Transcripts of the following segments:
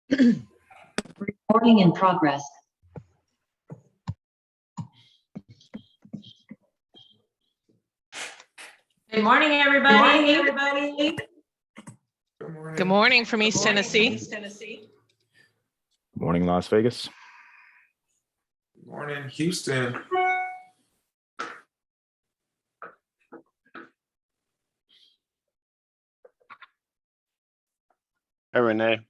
Recording in progress. Good morning, everybody. Good morning from East Tennessee. Good morning, Las Vegas. Good morning, Houston. Hey, Renee.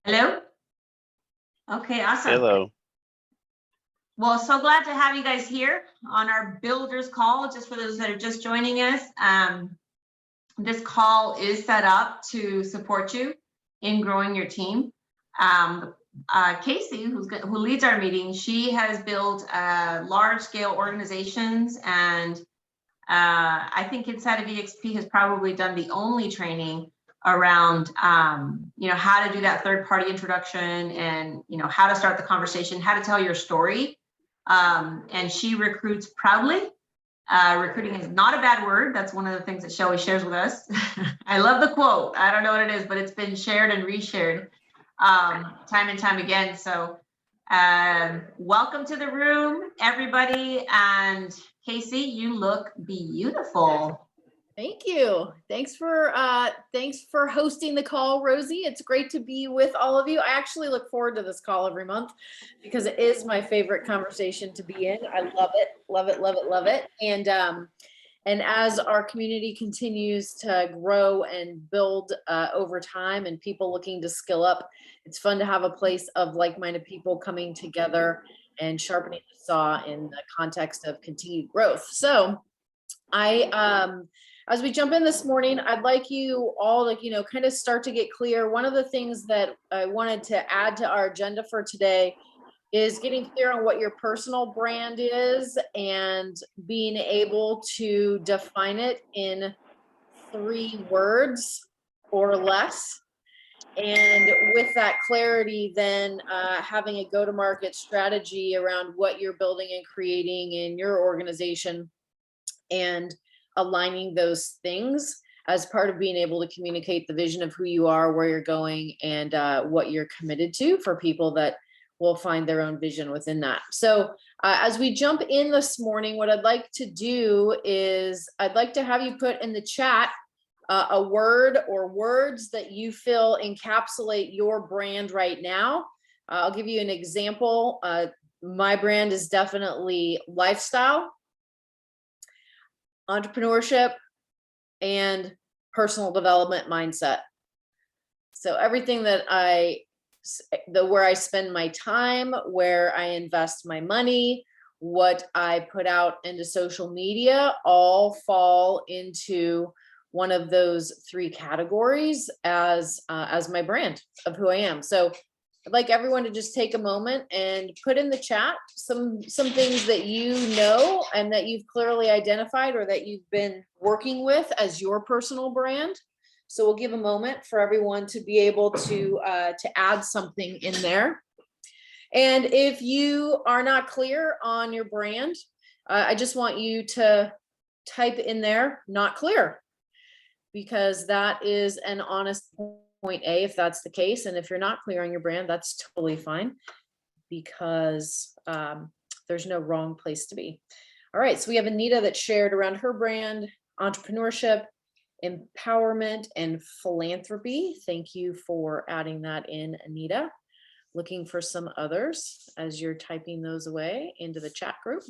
Hello. Okay, awesome. Hello. Well, so glad to have you guys here on our builders call. Just for those that are just joining us, this call is set up to support you in growing your team. Casey, who leads our meeting, she has built large-scale organizations, and I think inside of EXP has probably done the only training around how to do that third-party introduction, and how to start the conversation, how to tell your story. And she recruits proudly. Recruiting is not a bad word. That's one of the things that Shelly shares with us. I love the quote. I don't know what it is, but it's been shared and reshared time and time again. So welcome to the room, everybody. And Casey, you look beautiful. Thank you. Thanks for hosting the call, Rosie. It's great to be with all of you. I actually look forward to this call every month because it is my favorite conversation to be in. I love it, love it, love it, love it. And as our community continues to grow and build over time, and people looking to skill up, it's fun to have a place of like-minded people coming together and sharpening the saw in the context of continued growth. So as we jump in this morning, I'd like you all to, kind of start to get clear. One of the things that I wanted to add to our agenda for today is getting clear on what your personal brand is and being able to define it in 3 words or less. And with that clarity, then having a go-to-market strategy around what you're building and creating in your organization, and aligning those things as part of being able to communicate the vision of who you are, where you're going, and what you're committed to for people that will find their own vision within that. So as we jump in this morning, what I'd like to do is I'd like to have you put in the chat a word or words that you feel encapsulate your brand right now. I'll give you an example. My brand is definitely lifestyle, entrepreneurship, and personal development mindset. So everything that where I spend my time, where I invest my money, what I put out into social media, all fall into one of those 3 categories as my brand of who I am. So I'd like everyone to just take a moment and put in the chat some things that you know and that you've clearly identified or that you've been working with as your personal brand. So we'll give a moment for everyone to be able to add something in there. And if you are not clear on your brand, I just want you to type in there, not clear, because that is an honest point A, if that's the case. And if you're not clear on your brand, that's totally fine, because there's no wrong place to be. All right, so we have Anita that shared around her brand, entrepreneurship, empowerment, and philanthropy. Thank you for adding that in, Anita. Looking for some others as you're typing those away into the chat group.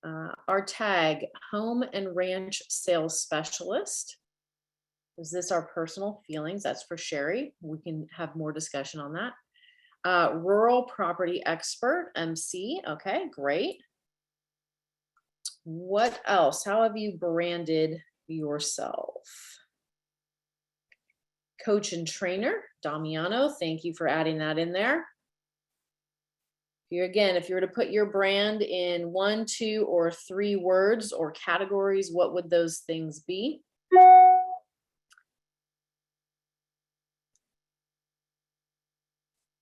Our tag, home and ranch sales specialist. Is this our personal feelings? That's for Sherry. We can have more discussion on that. Rural property expert, MC. Okay, great. What else? How have you branded yourself? Coach and trainer, Damiano. Thank you for adding that in there. If you were to put your brand in 1, 2, or 3 words or categories, what would those things be?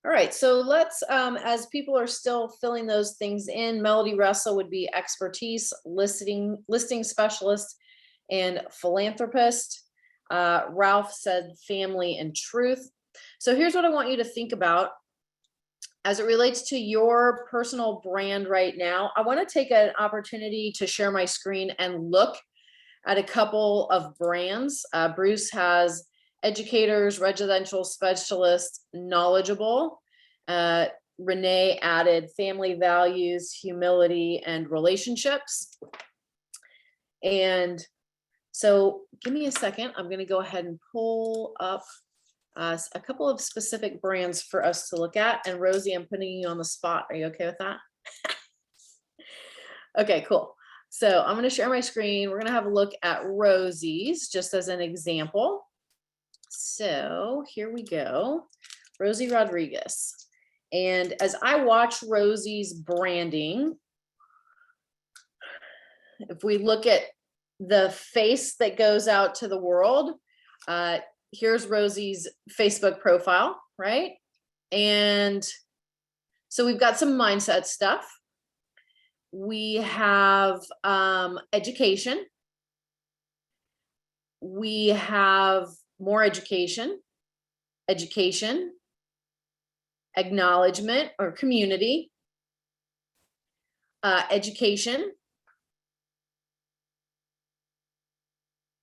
All right, so let's, as people are still filling those things in, Melody Russell would be expertise, listing specialist, and philanthropist. Ralph said family and truth. So here's what I want you to think about as it relates to your personal brand right now. I want to take an opportunity to share my screen and look at a couple of brands. Bruce has educators, residential specialists, knowledgeable. Renee added family values, humility, and relationships. And so give me a second. I'm going to go ahead and pull up a couple of specific brands for us to look at. And Rosie, I'm putting you on the spot. Are you okay with that? Okay, cool. So I'm going to share my screen. We're going to have a look at Rosie's just as an example. So here we go. Rosie Rodriguez. And as I watch Rosie's branding, if we look at the face that goes out to the world, here's Rosie's Facebook profile, right? And so we've got some mindset stuff. We have education. We have more education, acknowledgement or community, education,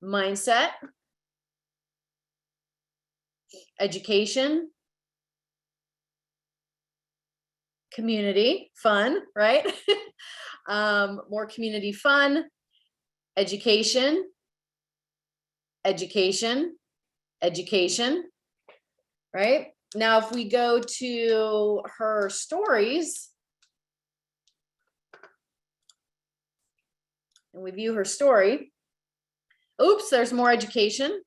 mindset, education, community, fun, right? More community fun, education, right? Now, if we go to her stories and we view her story, oops, there's more education.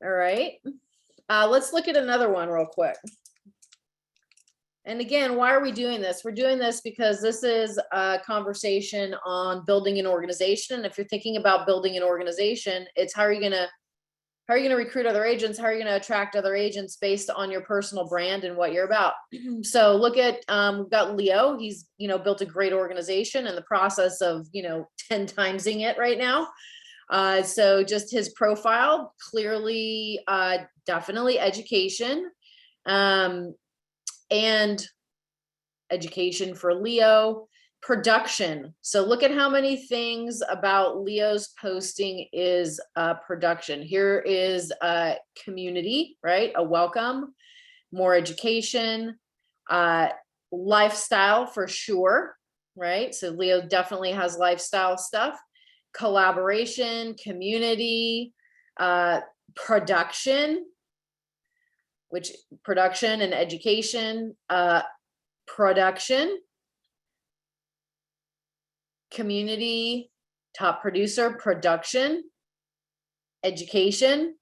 All right, let's look at another one real quick. And again, why are we doing this? We're doing this because this is a conversation on building an organization. And if you're thinking about building an organization, it's how are you gonna recruit other agents? How are you gonna attract other agents based on your personal brand and what you're about? So look at, we've got Leo. He's, built a great organization in the process of, 10 timesing it right now. So just his profile, clearly, definitely education, and education for Leo. Production. So look at how many things about Leo's posting is production. Here is a community, right? A welcome, more education, lifestyle for sure, right? So Leo definitely has lifestyle stuff, collaboration, community, production, which production and education, production, community, top producer, production, education.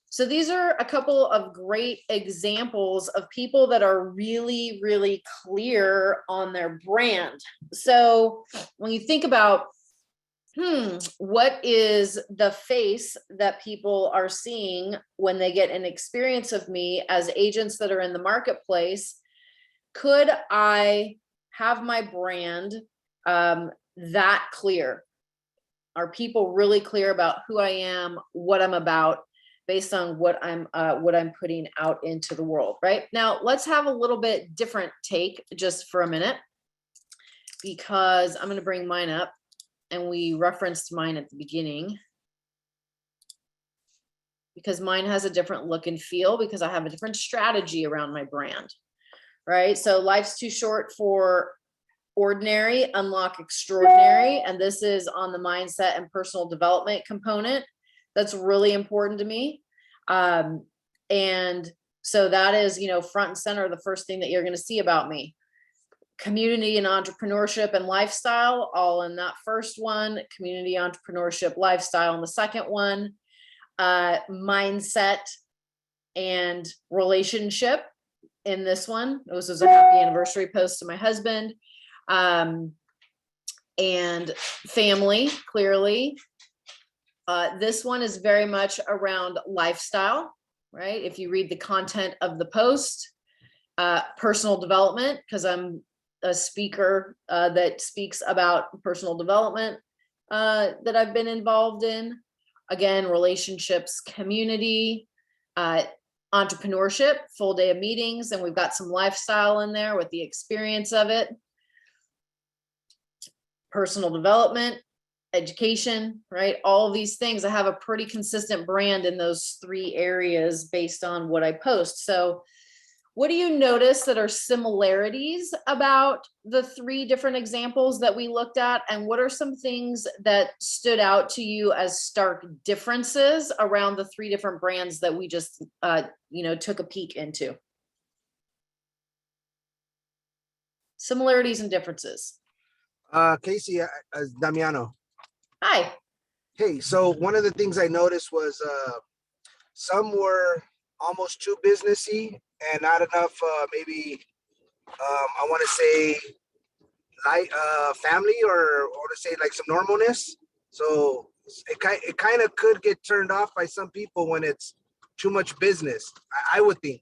So these are a couple of great examples of people that are really, really clear on their brand. So when you think about, what is the face that people are seeing when they get an experience of me as agents that are in the marketplace? Could I have my brand that clear? Are people really clear about who I am, what I'm about, based on what I'm putting out into the world, right? Now, let's have a little bit different take just for a minute, because I'm going to bring mine up. And we referenced mine at the beginning because mine has a different look and feel because I have a different strategy around my brand, right? So life's too short for ordinary, unlock extraordinary. And this is on the mindset and personal development component. That's really important to me. And so that is, front and center, the first thing that you're going to see about me. Community and entrepreneurship and lifestyle, all in that first one. Community, entrepreneurship, lifestyle in the second one. Mindset and relationship in this one. This was a happy anniversary post to my husband. And family, clearly. This one is very much around lifestyle, right? If you read the content of the post, personal development, because I'm a speaker that speaks about personal development that I've been involved in. again, relationships, community, entrepreneurship, full day of meetings, and we've got some lifestyle in there with the experience of it. Personal development, education, right? All of these things. I have a pretty consistent brand in those 3 areas based on what I post. So what do you notice that are similarities about the 3 different examples that we looked at? And what are some things that stood out to you as stark differences around the 3 different brands that we just, took a peek into? Similarities and differences. Casey, Damiano. Hi. Hey, so one of the things I noticed was some were almost too businessy and not enough, maybe, I want to say, like family or to say like some normalness. So it kind of could get turned off by some people when it's too much business. I would think.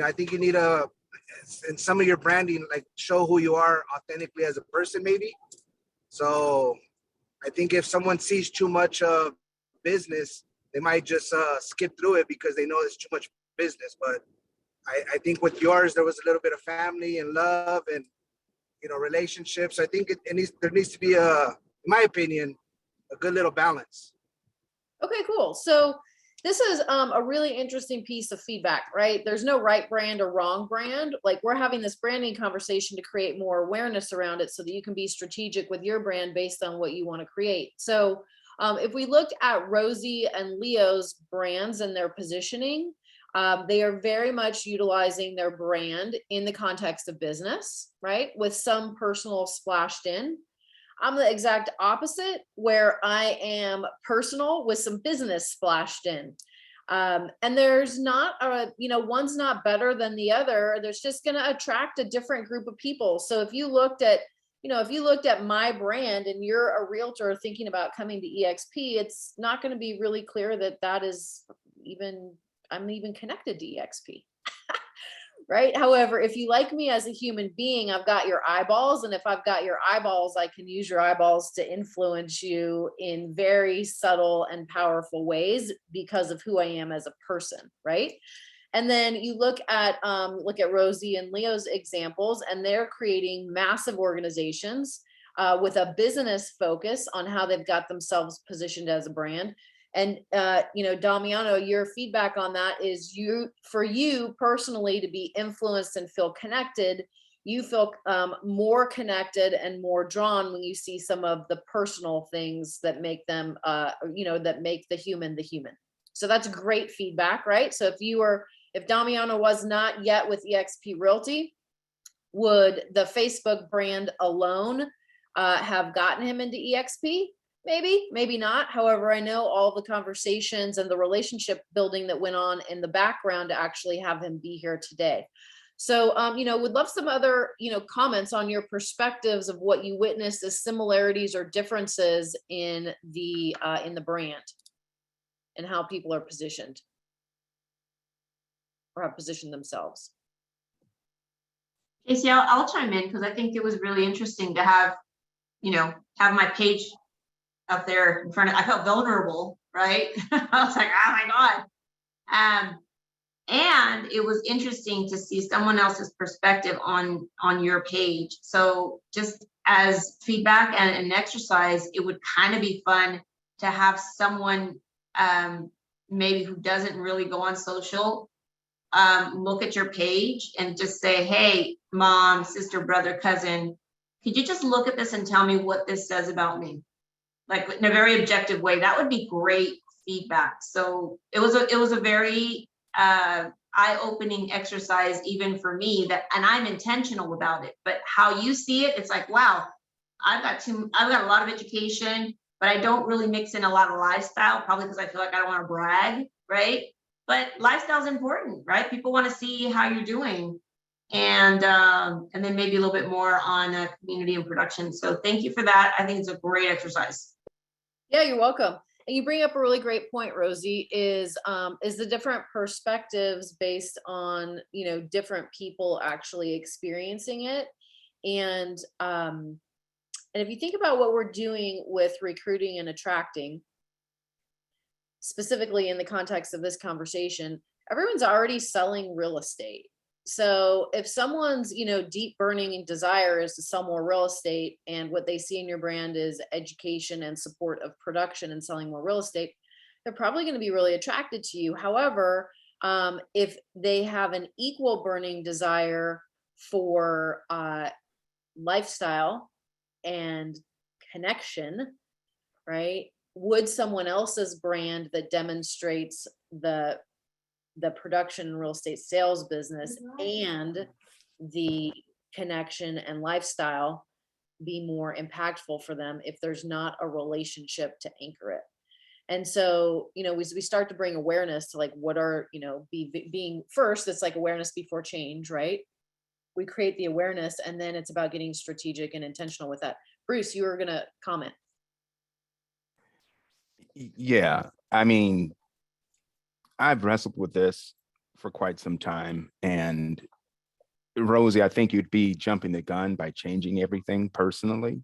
I think you need in some of your branding, like show who you are authentically as a person, maybe. So I think if someone sees too much of business, they might just skip through it because they know it's too much business. But I think with yours, there was a little bit of family and love and, relationships. I think there needs to be in my opinion, a good little balance. Okay, cool. So this is a really interesting piece of feedback, right? There's no right brand or wrong brand. Like, we're having this branding conversation to create more awareness around it so that you can be strategic with your brand based on what you want to create. So if we looked at Rosie and Leo's brands and their positioning, they are very much utilizing their brand in the context of business, right? With some personal splashed in. I'm the exact opposite, where I am personal with some business splashed in. And there's not one's not better than the other. There's just going to attract a different group of people. So if you looked at my brand and you're a realtor thinking about coming to EXP, it's not going to be really clear that I'm even connected to EXP. Right? However, if you like me as a human being, I've got your eyeballs. And if I've got your eyeballs, I can use your eyeballs to influence you in very subtle and powerful ways because of who I am as a person, right? And then you look at Rosie and Leo's examples, and they're creating massive organizations with a business focus on how they've got themselves positioned as a brand. And, Damiano, your feedback on that is for you personally to be influenced and feel connected, you feel more connected and more drawn when you see some of the personal things that make them, that make the human the human. So that's great feedback, right? So if Damiano was not yet with eXp Realty, would the Facebook brand alone have gotten him into eXp? Maybe, maybe not. However, I know all the conversations and the relationship building that went on in the background to actually have him be here today. So, would love some other, comments on your perspectives of what you witnessed as similarities or differences in the brand and how people are positioned or have positioned themselves. Casey, I'll chime in because I think it was really interesting to have my page up there in front of, I felt vulnerable, right? I was like, oh my God. And it was interesting to see someone else's perspective on your page. So just as feedback and an exercise, it would kind of be fun to have someone maybe who doesn't really go on social, look at your page and just say, hey, mom, sister, brother, cousin, could you just look at this and tell me what this says about me? Like in a very objective way. That would be great feedback. So it was a very eye-opening exercise even for me, and I'm intentional about it, but how you see it, it's like, wow, I've got a lot of education, but I don't really mix in a lot of lifestyle, probably because I feel like I don't want to brag, right? But lifestyle is important, right? People want to see how you're doing. And then maybe a little bit more on community and production. So thank you for that. I think it's a great exercise. Yeah, you're welcome. And you bring up a really great point, Rosie, is the different perspectives based on, different people actually experiencing it. And if you think about what we're doing with recruiting and attracting, specifically in the context of this conversation, everyone's already selling real estate. So if someone's, deep burning desire is to sell more real estate, and what they see in your brand is education and support of production and selling more real estate, they're probably going to be really attracted to you. However, if they have an equal burning desire for lifestyle and connection, right? Would someone else's brand that demonstrates the production and real estate sales business and the connection and lifestyle be more impactful for them if there's not a relationship to anchor it? And so, we start to bring awareness to like, what are, being first, it's like awareness before change, right? We create the awareness, and then it's about getting strategic and intentional with that. Bruce, you were going to comment. Yeah, I mean, I've wrestled with this for quite some time. And Rosie, I think you'd be jumping the gun by changing everything personally.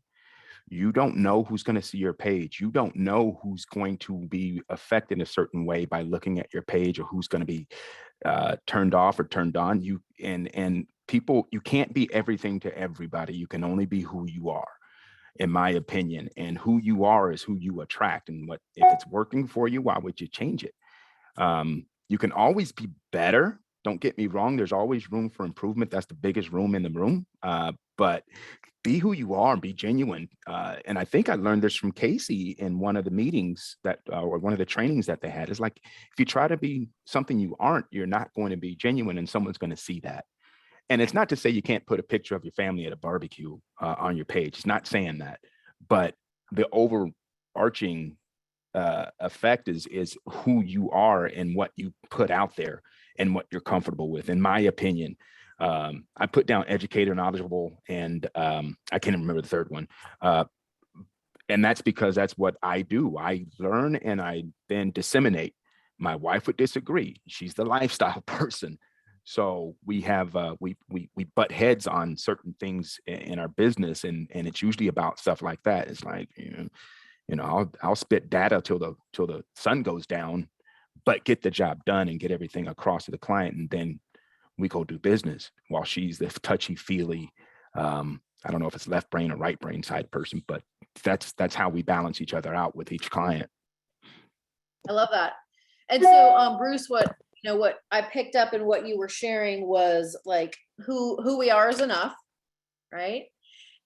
You don't know who's going to see your page. You don't know who's going to be affected a certain way by looking at your page, or who's going to be turned off or turned on. You can't be everything to everybody. You can only be who you are, in my opinion. And who you are is who you attract. And if it's working for you, why would you change it? You can always be better. Don't get me wrong. There's always room for improvement. That's the biggest room in the room. But be who you are and be genuine. And I think I learned this from Casey in one of the meetings or one of the trainings that they had. Is like, if you try to be something you aren't, you're not going to be genuine, and someone's going to see that. And it's not to say you can't put a picture of your family at a barbecue on your page. It's not saying that, but the overarching effect is who you are and what you put out there and what you're comfortable with. In my opinion, I put down educated, knowledgeable, and I can't even remember the third one. And that's because that's what I do. I learn and I then disseminate. My wife would disagree. She's the lifestyle person. So we have we butt heads on certain things in our business, and it's usually about stuff like that. It's like, I'll spit data till the sun goes down, but get the job done and get everything across to the client, and then we go do business. While she's the touchy feely, I don't know if it's left brain or right brain side person, but that's how we balance each other out with each client. I love that. And so, Bruce, what I picked up in what you were sharing was like who we are is enough, right?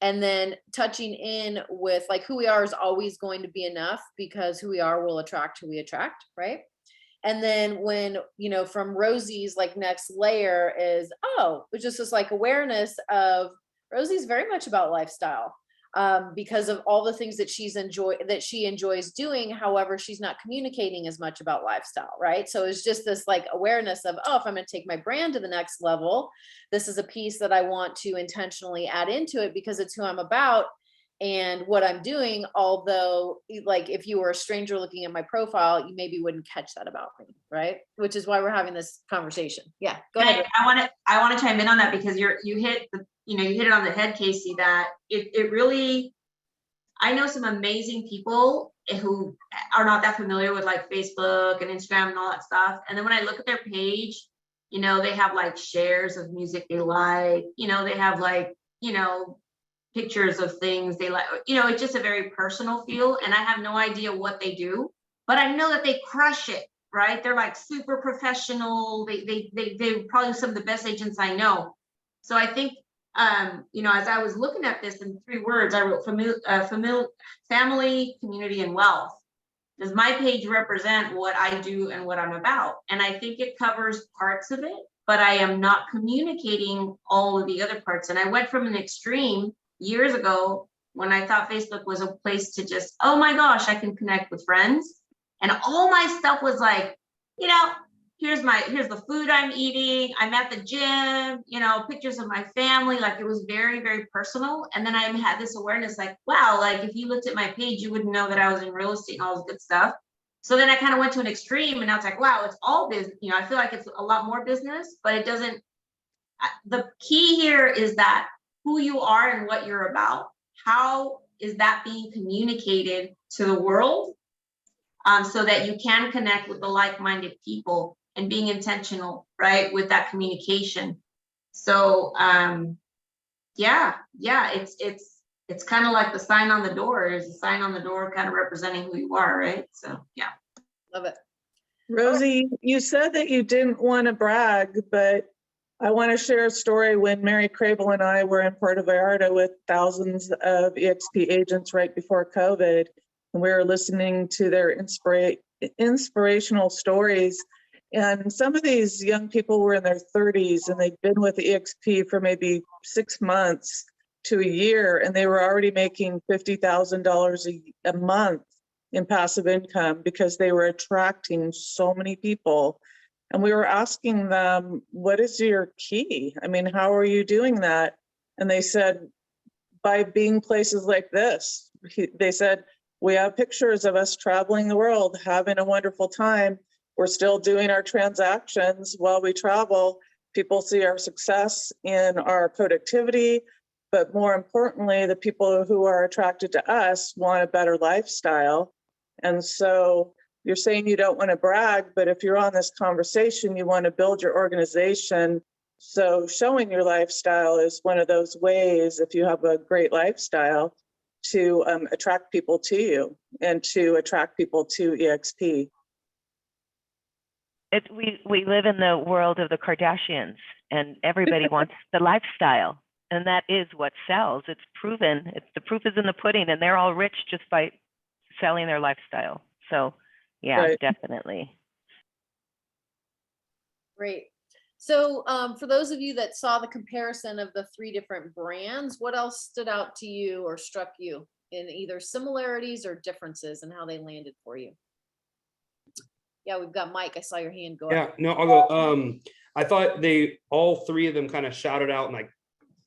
And then touching in with like who we are is always going to be enough, because who we are will attract who we attract, right? And then when, from Rosie's like next layer is, which is just like awareness of Rosie's very much about lifestyle. Because of all the things that she enjoys doing. However, she's not communicating as much about lifestyle, right? So it's just this like awareness of, if I'm going to take my brand to the next level, this is a piece that I want to intentionally add into it because it's who I'm about and what I'm doing. Although, like, if you were a stranger looking at my profile, you maybe wouldn't catch that about me, right? Which is why we're having this conversation. Yeah, go ahead. I want to chime in on that, because you hit it on the head, Casey, that it really, I know some amazing people who are not that familiar with like Facebook and Instagram and all that stuff. And then when I look at their page, they have like shares of music they like, they have like, pictures of things they like, it's just a very personal feel. And I have no idea what they do, but I know that they crush it, right? They're like super professional. They're probably some of the best agents I know. So I think, as I was looking at this in 3 words, I wrote family, community, and wealth. Does my page represent what I do and what I'm about? And I think it covers parts of it, but I am not communicating all of the other parts. And I went from an extreme years ago when I thought Facebook was a place to just, oh my gosh, I can connect with friends. And all my stuff was like, here's the food I'm eating. I'm at the gym, pictures of my family. Like, it was very, very personal. And then I had this awareness like, wow, like if you looked at my page, you wouldn't know that I was in real estate and all this good stuff. So then I kind of went to an extreme, and now it's like, wow, it's all business. I feel like it's a lot more business, but it doesn't. The key here is that who you are and what you're about, how is that being communicated to the world? so that you can connect with the like-minded people and being intentional, right, with that communication. So yeah, it's kind of like the sign on the door. There's a sign on the door kind of representing who you are, right? So yeah. Love it. Rosie, you said that you didn't want to brag, but I want to share a story when Mary Crable and I were in Puerto Vallarta with thousands of EXP agents right before COVID. And we were listening to their inspirational stories. And some of these young people were in their 30s and they'd been with EXP for maybe 6 months to a year, and they were already making $50,000 a month in passive income because they were attracting so many people. And we were asking them, what is your key? I mean, how are you doing that? And they said, by being places like this. They said, we have pictures of us traveling the world, having a wonderful time. We're still doing our transactions while we travel. People see our success in our productivity, but more importantly, the people who are attracted to us want a better lifestyle. And so you're saying you don't want to brag, but if you're on this conversation, you want to build your organization. So showing your lifestyle is one of those ways, if you have a great lifestyle, to attract people to you and to attract people to EXP. We live in the world of the Kardashians, and everybody wants the lifestyle, and that is what sells. It's proven. The proof is in the pudding, and they're all rich just by selling their lifestyle. So yeah, Right. Definitely. Great. So for those of you that saw the comparison of the 3 different brands, what else stood out to you or struck you in either similarities or differences in how they landed for you? Yeah, we've got Mike. I saw your hand go up. Yeah, no, I'll go. I thought all 3 of them kind of shouted out like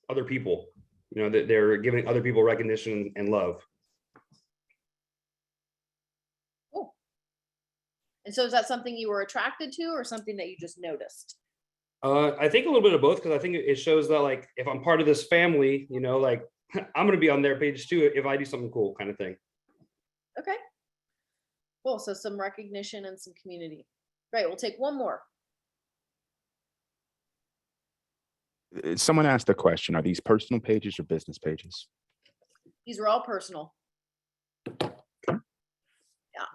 other people, you know, that they're giving other people recognition and love. Cool. And so is that something you were attracted to or something that you just noticed? I think a little bit of both, because I think it shows that like if I'm part of this family, you know, like I'm gonna be on their page too if I do something cool, kind of thing. Okay. Cool. So some recognition and some community. Great. We'll take one more. Someone asked the question, are these personal pages or business pages? These are all personal. Yeah.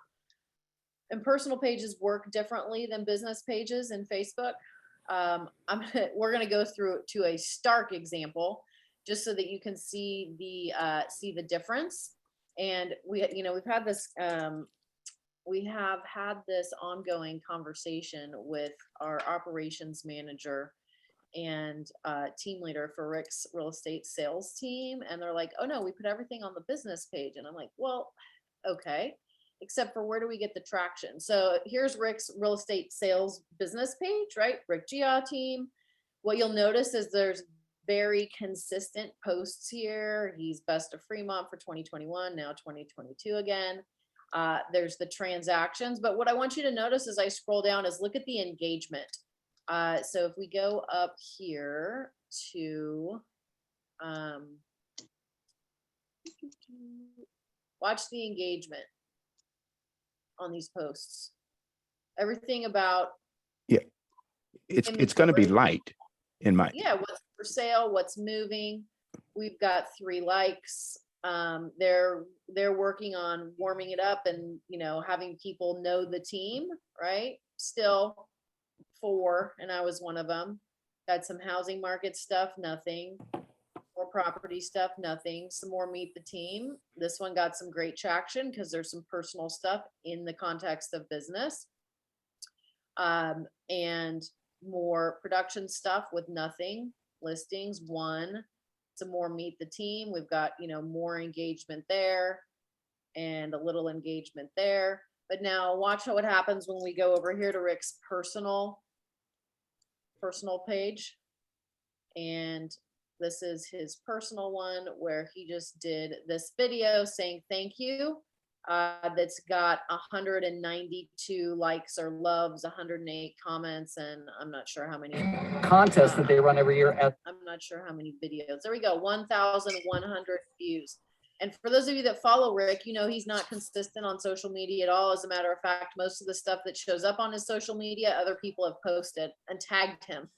And personal pages work differently than business pages in Facebook. We're going to go through to a stark example just so that you can see the difference. And we have had this ongoing conversation with our operations manager and team leader for Rick's real estate sales team. And they're like, oh no, we put everything on the business page. And I'm like, well, okay, except for where do we get the traction? So here's Rick's real estate sales business page, right? Rick Gia team. What you'll notice is there's very consistent posts here. He's best of Fremont for 2021, now 2022 again. There's the transactions, but what I want you to notice as I scroll down is look at the engagement. So if we go up here to watch the engagement on these posts. Everything about It's going to be light in my. Yeah, what's for sale, what's moving. We've got 3 likes. They're working on warming it up and, you know, having people know the team, right? Still 4, and I was one of them. Got some housing market stuff, nothing. More property stuff, nothing. Some more meet the team. This one got some great traction because there's some personal stuff in the context of business. And more production stuff with nothing. Listings, 1. Some more meet the team. We've got, you know, more engagement there and a little engagement there. But now watch what happens when we go over here to Rick's personal page. And this is his personal one where he just did this video saying thank you. That's got 192 likes or loves, 108 comments, and I'm not sure how many contests that they run every year. I'm not sure how many videos. There we go, 1,100 views. And for those of you that follow Rick, you know he's not consistent on social media at all. As a matter of fact, most of the stuff that shows up on his social media, other people have posted and tagged him,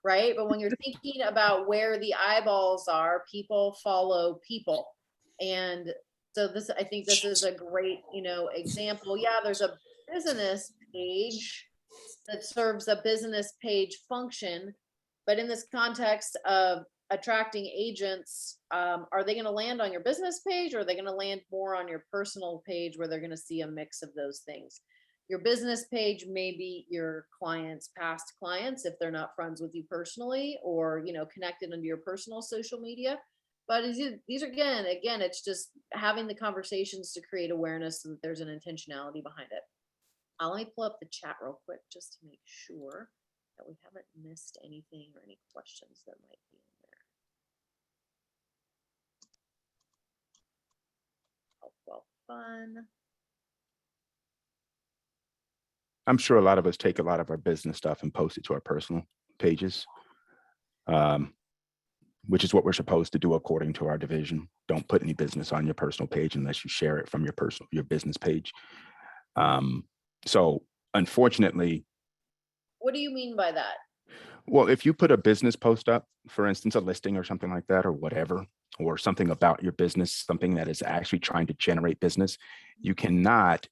right? But when you're thinking about where the eyeballs are, people follow people. And so this, I think this is a great, example. Yeah, there's a business page that serves a business page function, but in this context of attracting agents, are they going to land on your business page, or are they going to land more on your personal page where they're going to see a mix of those things? Your business page may be your clients, past clients, if they're not friends with you personally, or connected under your personal social media. But these are again, it's just having the conversations to create awareness so that there's an intentionality behind it. Let me pull up the chat real quick just to make sure that we haven't missed anything or any questions that might be in there. Well, fun. I'm sure a lot of us take a lot of our business stuff and post it to our personal pages, which is what we're supposed to do according to our division. Don't put any business on your personal page unless you share it from your business page. So unfortunately. What do you mean by that? Well, if you put a business post up, for instance, a listing or something like that, or whatever, or something about your business, something that is actually trying to generate business, you cannot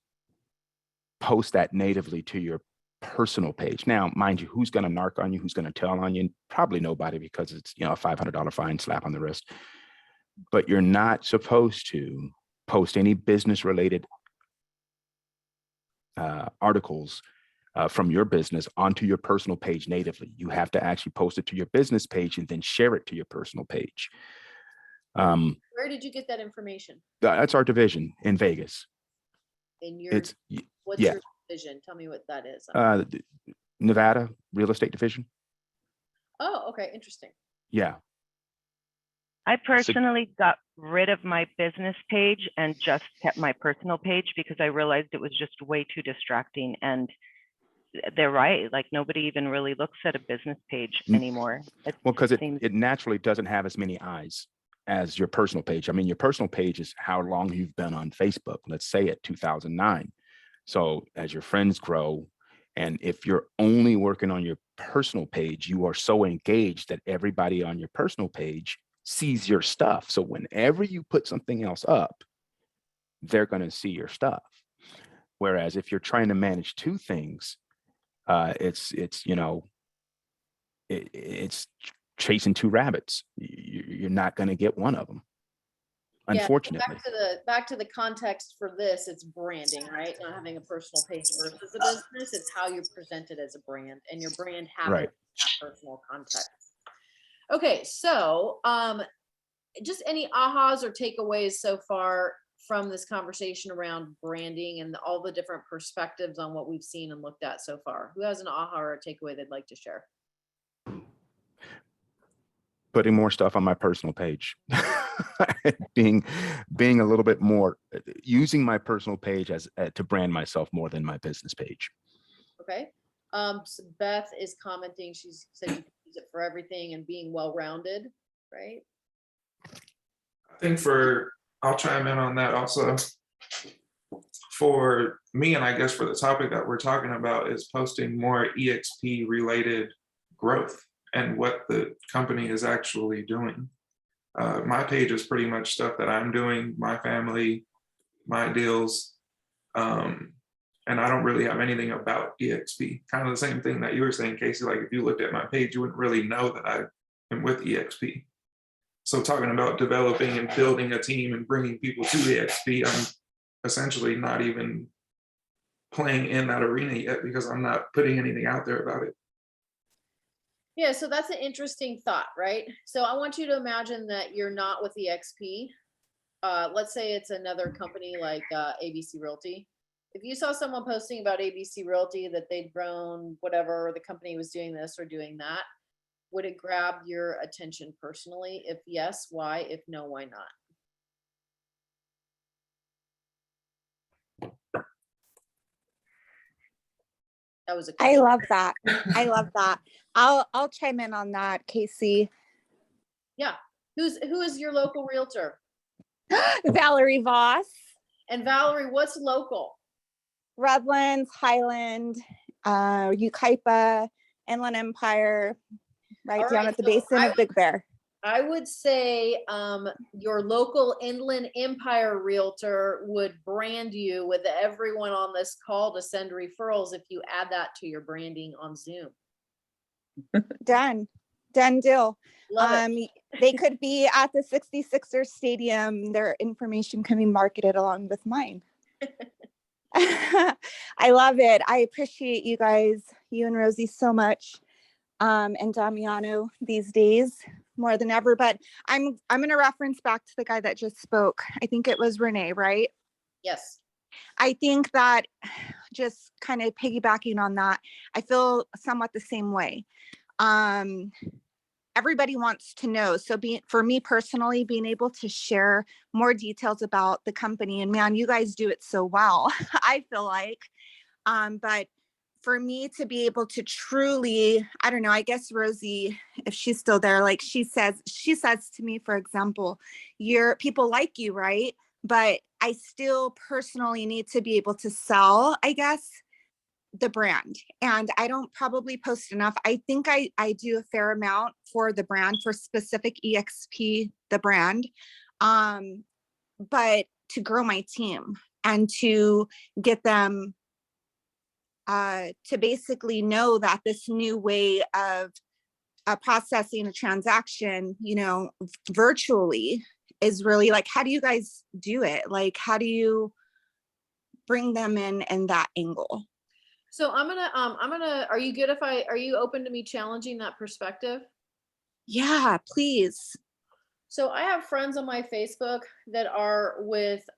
post that natively to your personal page. Now, mind you, who's going to narc on you? Who's going to tell on you? Probably nobody, because it's, a $500 fine, slap on the wrist. But you're not supposed to post any business related articles from your business onto your personal page natively. You have to actually post it to your business page and then share it to your personal page. Where did you get that information? That's our division in Vegas. What's your division? Tell me what that is. Nevada real estate division. Oh, okay. Interesting. Yeah. I personally got rid of my business page and just kept my personal page because I realized it was just way too distracting. And they're right. Like, nobody even really looks at a business page anymore. Well, because it naturally doesn't have as many eyes as your personal page. I mean, your personal page is how long you've been on Facebook. Let's say at 2009. So as your friends grow, and if you're only working on your personal page, you are so engaged that everybody on your personal page sees your stuff. So whenever you put something else up, they're going to see your stuff. Whereas if you're trying to manage two things, it's chasing two rabbits. You're not going to get one of them, unfortunately. Back to the context for this, it's branding, right? Not having a personal page versus a business. It's how you're presented as a brand, and your brand having that personal context. Okay, so just any ahas or takeaways so far from this conversation around branding and all the different perspectives on what we've seen and looked at so far? Who has an aha or a takeaway they'd like to share? Putting more stuff on my personal page, being a little bit more, using my personal page as to brand myself more than my business page. Okay. So Beth is commenting. She said you can use it for everything and being well-rounded, right? I think I'll chime in on that also. For me, and I guess for the topic that we're talking about, is posting more EXP related growth and what the company is actually doing. My page is pretty much stuff that I'm doing, my family, my deals. And I don't really have anything about EXP. Kind of the same thing that you were saying, Casey. Like, if you looked at my page, you wouldn't really know that I am with EXP. So talking about developing and building a team and bringing people to EXP, I'm essentially not even playing in that arena yet because I'm not putting anything out there about it. Yeah, so that's an interesting thought, right? So I want you to imagine that you're not with EXP. Let's say it's another company like ABC Realty. If you saw someone posting about ABC Realty that they'd grown, whatever, the company was doing this or doing that, would it grab your attention personally? If yes, why? If no, why not? That was a question. I love that. I love that. I'll chime in on that, Casey. Yeah. Who is your local realtor? Valerie Voss, And Valerie, what's local? Redlands, Highland, Ukaipa, Inland Empire, right All down right, at the so basin of Big Bear. I would say your local Inland Empire realtor would brand you with everyone on this call to send referrals if you add that to your branding on Zoom. Done deal. Love it. They could be at the 66ers stadium. Their information can be marketed along with mine. I love it. I appreciate you guys, you and Rosie, so much. And Damiano these days more than ever. But I'm going to reference back to the guy that just spoke. I think it was Renee, right? Yes. I think that just kind of piggybacking on that, I feel somewhat the same way. Everybody wants to know. So for me personally, being able to share more details about the company, and man, you guys do it so well, I feel like. But for me to be able to truly, I don't know, I guess Rosie, if she's still there, like she says to me, for example, people like you, right? But I still personally need to be able to sell, I guess, the brand. And I don't probably post enough. I think I do a fair amount for the brand, for specific EXP, the brand. But to grow my team and to get them to basically know that this new way of processing a transaction, virtually is really like, how do you guys do it? Like, how do you bring them in that angle? So I'm gonna, are you open to me challenging that perspective? Yeah, please. So I have friends on my Facebook that are with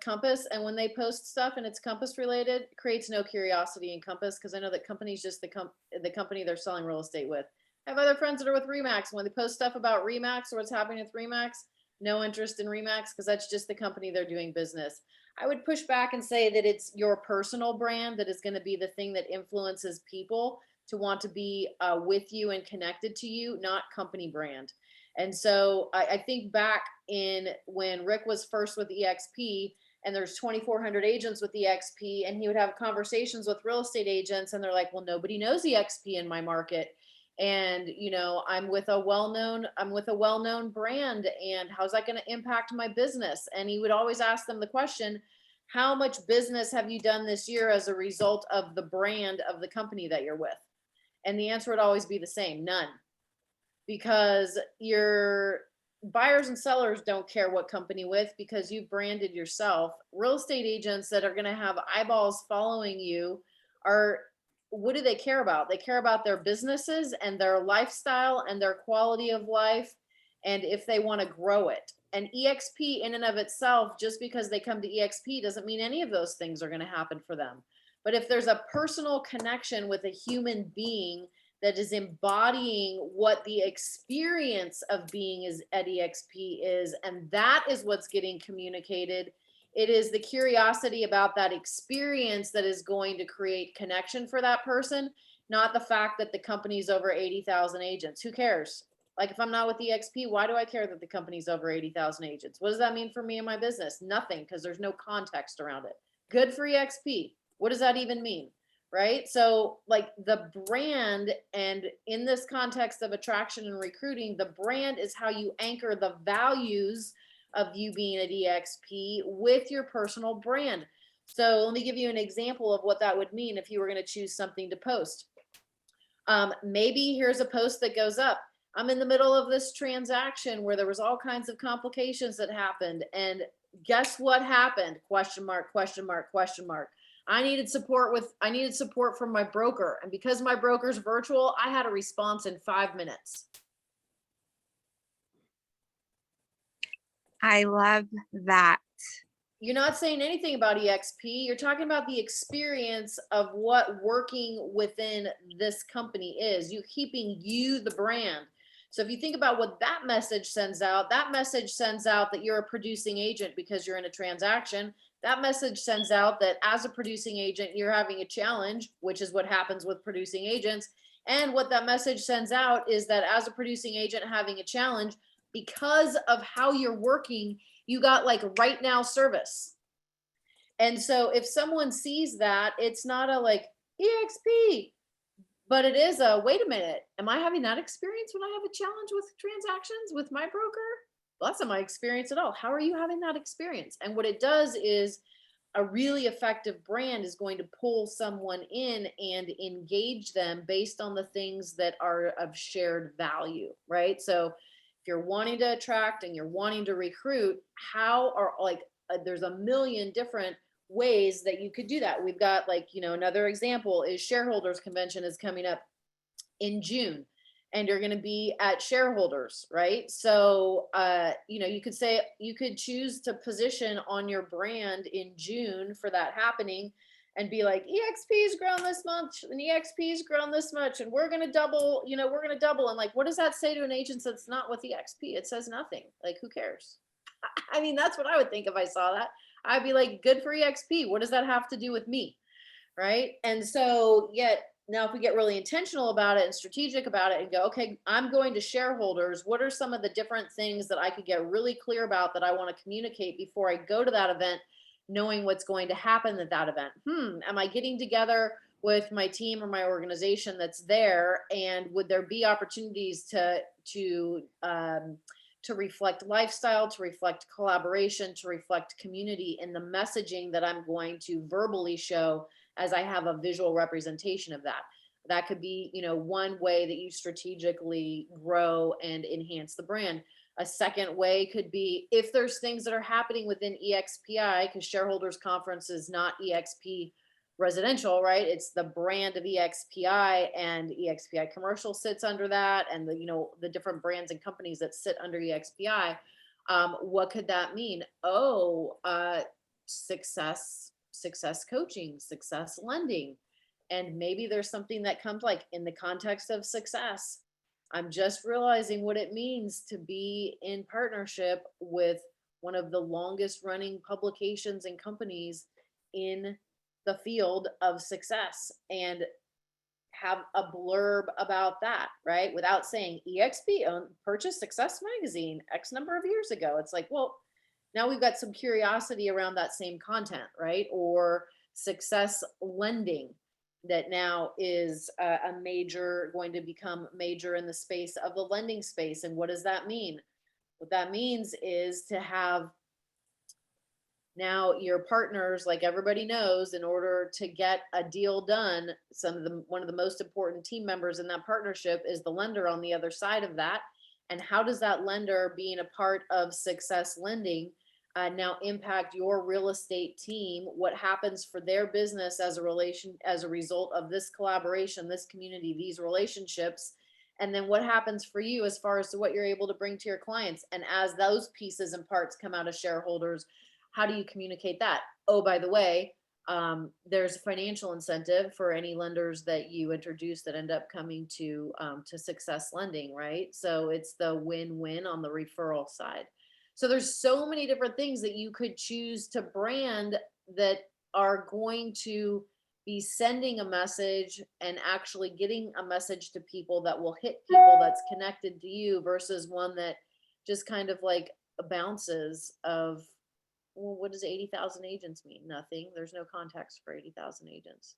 Compass, and when they post stuff and it's Compass related, it creates no curiosity in Compass, because I know that company's just the company they're selling real estate with. I have other friends that are with Remax. When they post stuff about Remax or what's happening with Remax, no interest in Remax, because that's just the company they're doing business. I would push back and say that it's your personal brand that is going to be the thing that influences people to want to be with you and connected to you, not company brand. And so I think back in when Rick was first with EXP, and there's 2,400 agents with EXP, and he would have conversations with real estate agents, and they're like, well, nobody knows EXP in my market. And, I'm with a well-known brand, and how's that going to impact my business? And he would always ask them the question, how much business have you done this year as a result of the brand of the company that you're with? And the answer would always be the same, none. Because your buyers and sellers don't care what company with, because you've branded yourself. Real estate agents that are going to have eyeballs following you what do they care about? They care about their businesses and their lifestyle and their quality of life, and if they want to grow it. And EXP in and of itself, just because they come to EXP doesn't mean any of those things are going to happen for them. But if there's a personal connection with a human being that is embodying what the experience of being at EXP is, and that is what's getting communicated, it is the curiosity about that experience that is going to create connection for that person, not the fact that the company's over 80,000 agents. Who cares? Like, if I'm not with EXP, why do I care that the company's over 80,000 agents? What does that mean for me and my business? Nothing, because there's no context around it. Good for EXP. What does that even mean? Right? So like the brand, and in this context of attraction and recruiting, the brand is how you anchor the values of you being at EXP with your personal brand. So let me give you an example of what that would mean if you were going to choose something to post. Maybe here's a post that goes up. I'm in the middle of this transaction where there was all kinds of complications that happened. And guess what happened? Question mark, question mark, question mark. I needed support from my broker. And because my broker's virtual, I had a response in 5 minutes. I love that. You're not saying anything about EXP. You're talking about the experience of what working within this company is. You keeping you the brand. So if you think about what that message sends out that you're a producing agent because you're in a transaction. That message sends out that as a producing agent, you're having a challenge, which is what happens with producing agents. And what that message sends out is that as a producing agent having a challenge, because of how you're working, you got like right now service. And so if someone sees that, it's not a like EXP, but it is a, wait a minute, am I having that experience when I have a challenge with transactions with my broker? Well, that's not my experience at all. How are you having that experience? And what it does is a really effective brand is going to pull someone in and engage them based on the things that are of shared value, right? So if you're wanting to attract and you're wanting to recruit, how are like, there's a million different ways that you could do that. We've got like, you know, another example is shareholders convention is coming up in June, and you're going to be at shareholders, right? So, you know, you could say, you could choose to position on your brand in June for that happening and be like, EXP's grown this month and EXP's grown this much, and we're going to double, you know, we're going to double. And like, what does that say to an agent that's not with EXP? It says nothing. Like, who cares? I mean, that's what I would think if I saw that. I'd be like, good for EXP. What does that have to do with me? Right. And so yet now if we get really intentional about it and strategic about it and go, okay, I'm going to shareholders. What are some of the different things that I could get really clear about that I want to communicate before I go to that event, knowing what's going to happen at that event? Am I getting together with my team or my organization that's there? And would there be opportunities to reflect lifestyle, to reflect collaboration, to reflect community in the messaging that I'm going to verbally show as I have a visual representation of that? That could be, you know, one way that you strategically grow and enhance the brand. A second way could be if there's things that are happening within EXPI, because shareholders conference is not EXP residential, right? It's the brand of EXPI, and EXPI commercial sits under that, and the, you know, the different brands and companies that sit under EXPI. What could that mean? Success coaching, success lending. And maybe there's something that comes like in the context of success. I'm just realizing what it means to be in partnership with one of the longest running publications and companies in the field of success, and have a blurb about that, right? Without saying EXP purchased Success Magazine X number of years ago. It's like, well, now we've got some curiosity around that same content, right? Or success lending that now is going to become major in the space of the lending space. And what does that mean? What that means is to have now your partners, like everybody knows, in order to get a deal done, one of the most important team members in that partnership is the lender on the other side of that. And how does that lender being a part of success lending now impact your real estate team? What happens for their business as a result of this collaboration, this community, these relationships? And then what happens for you as far as to what you're able to bring to your clients? And as those pieces and parts come out of shareholders, how do you communicate that? Oh, by the way, there's a financial incentive for any lenders that you introduce that end up coming to success lending, right? So it's the win-win on the referral side. So there's so many different things that you could choose to brand that are going to be sending a message and actually getting a message to people that will hit people that's connected to you, versus one that just kind of like bounces of, well, what does 80,000 agents mean? Nothing. There's no context for 80,000 agents.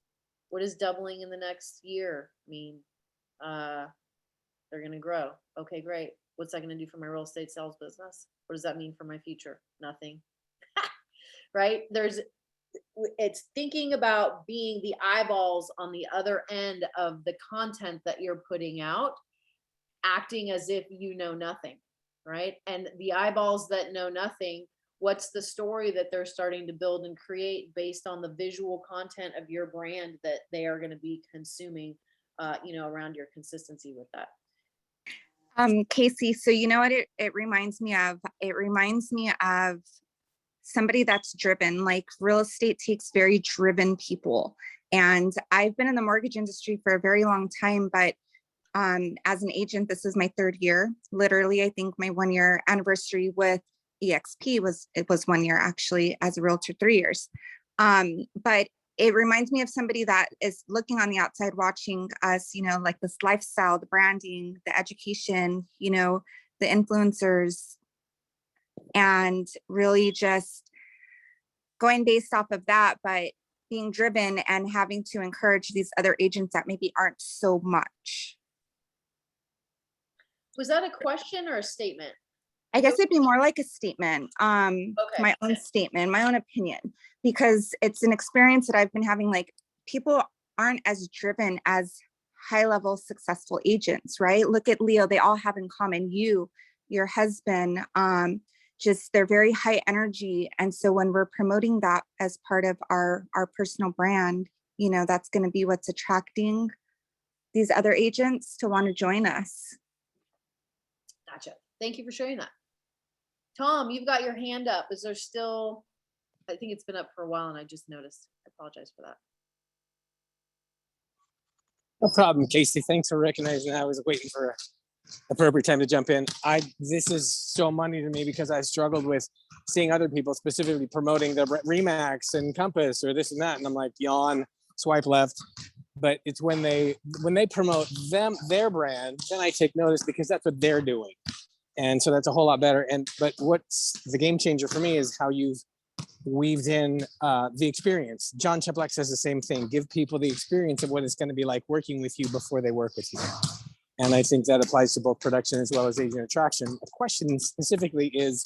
What does doubling in the next year mean? They're going to grow. Okay, great. What's that going to do for my real estate sales business? What does that mean for my future? Nothing. Right? It's thinking about being the eyeballs on the other end of the content that you're putting out, acting as if you know nothing, right? And the eyeballs that know nothing, what's the story that they're starting to build and create based on the visual content of your brand that they are going to be consuming, around your consistency with that? Casey, so you know what it reminds me of? It reminds me of somebody that's driven. Like, real estate takes very driven people. And I've been in the mortgage industry for a very long time, but as an agent, this is my 3rd year. Literally, I think my 1-year anniversary with EXP was 1 year, actually, as a realtor, 3 years. But it reminds me of somebody that is looking on the outside, watching us, like this lifestyle, the branding, the education, the influencers, and really just going based off of that, but being driven and having to encourage these other agents that maybe aren't so much. Was that a question or a statement? I guess it'd be more like a statement, Okay. my own statement, my own opinion, because it's an experience that I've been having. Like, people aren't as driven as high level successful agents, right? Look at Leo, they all have in common, you, your husband, just they're very high energy. And so when we're promoting that as part of our personal brand, you know, that's going to be what's attracting these other agents to want to join us. Gotcha. Thank you for sharing that. Tom, you've got your hand up. Is there still, I think it's been up for a while and I just noticed. I apologize for that. No problem, Casey. Thanks for recognizing that. I was waiting for appropriate time to jump in. This is so money to me because I struggled with seeing other people specifically promoting the Remax and Compass or this and that, and I'm like, yawn, swipe left. But it's when they promote their brand, then I take notice because that's what they're doing, and so that's a whole lot better. But what's the game changer for me is how you've weaved in the experience. John Cheplack says the same thing. Give people the experience of what it's going to be like working with you before they work with you. And I think that applies to both production as well as agent attraction. The question specifically is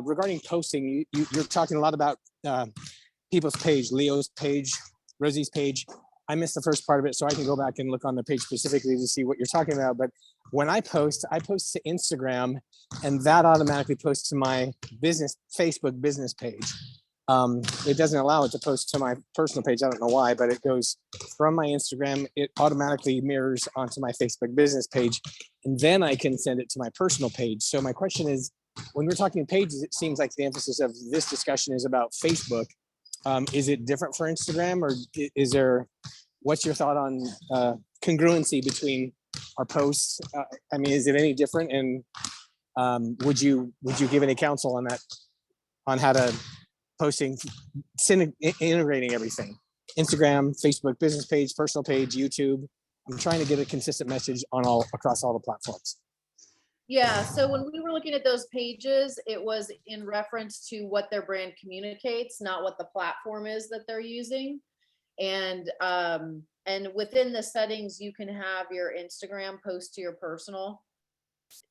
regarding posting. You're talking a lot about people's page, Leo's page, Rosie's page. I missed the first part of it, so I can go back and look on the page specifically to see what you're talking about. But when I post to Instagram, and that automatically posts to my Facebook business page. It doesn't allow it to post to my personal page. I don't know why, but it goes from my Instagram. It automatically mirrors onto my Facebook business page, and then I can send it to my personal page. So my question is, when we're talking pages, it seems like the emphasis of this discussion is about Facebook. Is it different for Instagram, or is there? What's your thought on congruency between our posts? I mean, is it any different? And would you give any counsel on that, on how to posting, integrating everything? Instagram, Facebook business page, personal page, YouTube. I'm trying to get a consistent message on across all the platforms. Yeah, so when we were looking at those pages, it was in reference to what their brand communicates, not what the platform is that they're using. And within the settings, you can have your Instagram post to your personal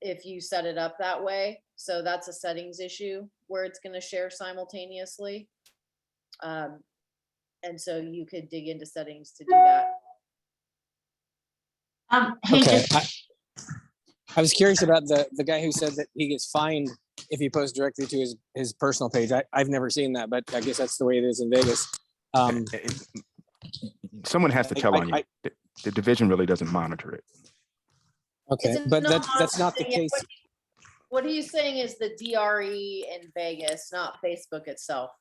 if you set it up that way. So that's a settings issue where it's going to share simultaneously. And so you could dig into settings to do that. Hey, Okay. I was curious about the guy who said that he gets fined if he posts directly to his personal page. I've never seen that, but I guess that's the way it is in Vegas. Someone has to tell on you. The division really doesn't monitor it. Okay, but that's not the case. What he's saying is the DRE in Vegas, not Facebook itself.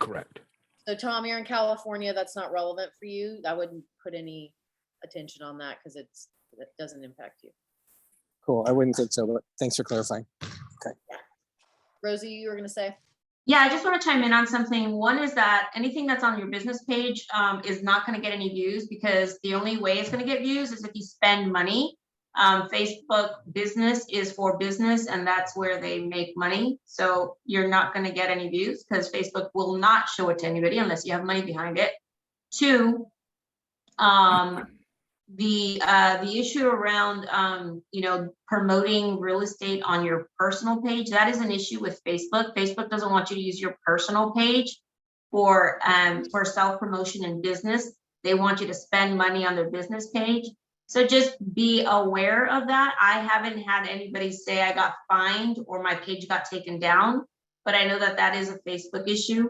Correct. So Tom, you're in California. That's not relevant for you. I wouldn't put any attention on that because it doesn't impact you. Cool. I wouldn't think so, but thanks for clarifying. Okay. Yeah. Rosie, you were going to say? Yeah, I just want to chime in on something. One is that anything that's on your business page is not going to get any views, because the only way it's going to get views is if you spend money. Facebook business is for business, and that's where they make money. So you're not going to get any views because Facebook will not show it to anybody unless you have money behind it. Two, the issue around promoting real estate on your personal page, that is an issue with Facebook. Facebook doesn't want you to use your personal page for self-promotion in business. They want you to spend money on their business page. So just be aware of that. I haven't had anybody say I got fined or my page got taken down, but I know that that is a Facebook issue.